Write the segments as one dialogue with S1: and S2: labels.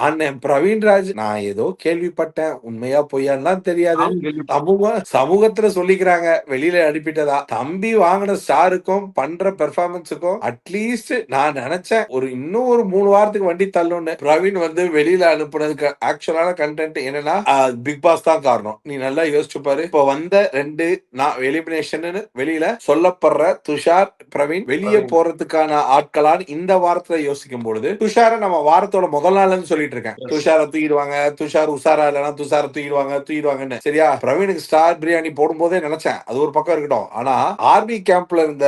S1: அண்ணன் பிரவீன்ராஜ் நான் ஏதோ கேள்விப்பட்டேன். உண்மையா பொய்யான்லாம் தெரியாது.
S2: நானும் கேள்விப்பட்டேன்.
S1: சமூகத்துல சொல்லிக்கிறாங்க. வெளியில அனுப்பிட்டதா. தம்பி வாங்குன ஸ்டாருக்கும், பண்ற பெர்ஃபார்மன்ஸுக்கும் அட்லீஸ்ட் நான் நெனச்சேன். இன்னும் ஒரு 3 வாரத்துக்கு வண்டி தள்ளும்னு. பிரவீன் வந்து வெளியில அனுப்புனதுக்கு ஆக்சுவலான கன்டென்ட் என்னன்னா, பிக் பாஸ் தான் காரணம். நீ நல்லா யோசிச்சு பாரு. இப்ப வந்த 2 எலிமினேஷன்னு வெளியில சொல்லப்படுற துஷார், பிரவீன் வெளிய போறதுக்கான ஆட்களான்னு இந்த வாரத்துல யோசிக்கும் பொழுது, துஷார நம்ம வாரத்தோட முதல் நாள்னு சொல்லிட்டு இருக்கேன்.
S2: Yes.
S1: துஷார தூக்கிடுவாங்க. துஷார் உஷாரா இல்லனா துஷார தூக்கிடுவாங்கன்னு. சரியா? பிரவீனுக்கு ஸ்டார் பிரியாணி போடும்போதே நினைச்சேன். அது ஒரு பக்கம் இருக்கட்டும். ஆனா ஆர்மி கேம்ப்ல இருந்த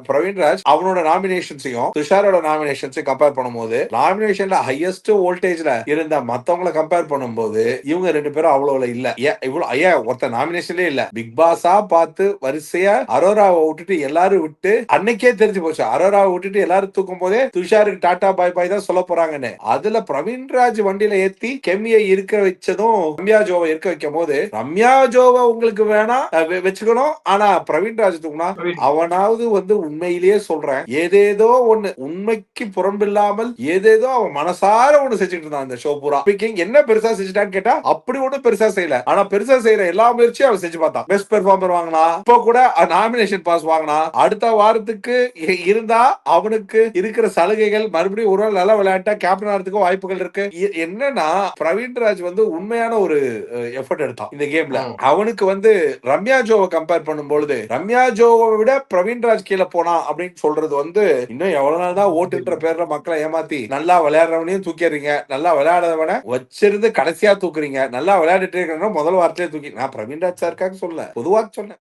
S1: பிரவீன்ராஜ் அவனோட நாமினேஷன்ஸையும் துஷாரோட நாமினேஷன்ஸையும் கம்பேர் பண்ணும்போது நாமினேஷன்ல ஹையஸ்ட் வோல்டேஜ்ல இருந்த மத்தவங்களை கம்பேர் பண்ணும்போது இவங்க 2 பேரும் அவ்வளவுல இல்ல. ஒருத்த நாமினேஷன்லயே இல்ல. பிக் பாஸா பார்த்து வரிசையா அரோராவை விட்டுட்டு எல்லாரும் விட்டு அன்னைக்கே தெரிஞ்சு போச்சு. அரோராவை விட்டுட்டு எல்லாரும் தூக்கும் போதே துஷாருக்கு டாடா பாய் பாய் தான் சொல்ல போறாங்கன்னு. அதுல பிரவீன்ராஜ் வண்டியில ஏத்தி கெம்மியை இருக்க வச்சதும் ரம்யா ஜோவை இருக்க வைக்கும் போது ரம்யா ஜோவை உங்களுக்கு வேணா வச்சுக்கணும். ஆனா பிரவீன்ராஜ் தூக்குனா அவனாவது வந்து உண்மையிலேயே சொல்றேன் ஏதேதோ ஒண்ணு உண்மைக்கு புறம்பில்லாமல் ஏதேதோ அவன் மனசார ஒண்ணு செஞ்சுட்டு இருந்தான் இந்த ஷோ பூரா. என்ன பெருசா செஞ்சுட்டான்னு கேட்டா அப்படி ஒண்ணு பெருசா செய்யல. ஆனா பெருசா செய்யற எல்லா முயற்சியும் அவன் செஞ்சு பார்த்தான். பெஸ்ட் பெர்ஃபார்மர் வாங்கினா, இப்போ கூட நாமினேஷன் பாஸ் வாங்கினா, அடுத்த வாரத்துக்கு இருந்தா அவனுக்கு இருக்கிற சலுகைகள் மறுபடியும் ஒரு நாள் நல்லா விளையாட்டா கேப்டன் ஆகிறதுக்கு வாய்ப்புகள் இருக்கு. என்னன்னா பிரவீன்ராஜ் வந்து உண்மையான ஒரு எஃபர்ட் எடுத்தான் இந்த கேம்ல. அவனுக்கு வந்து ரம்யா ஜோவை கம்பேர் பண்ணும்பொழுது ரம்யா ஜோவை விட பிரவீன்ராஜ் கீழே போனா அப்படின்னு சொல்றது வந்து இன்னும் எவ்வளவு நாள் தான் ஓட்டுன்ற பேர்ல மக்களை ஏமாத்தி நல்லா விளையாடுறவனையும் தூக்கிறீங்க, நல்லா விளையாடாதவன வச்சிருந்து கடைசியா தூக்குறீங்க, நல்லா விளையாடிட்டு இருக்கிற முதல் வாரத்திலே தூக்கி. நான் பிரவீன்ராஜ் சாருக்காக சொல்ல பொதுவாக சொன்னேன்.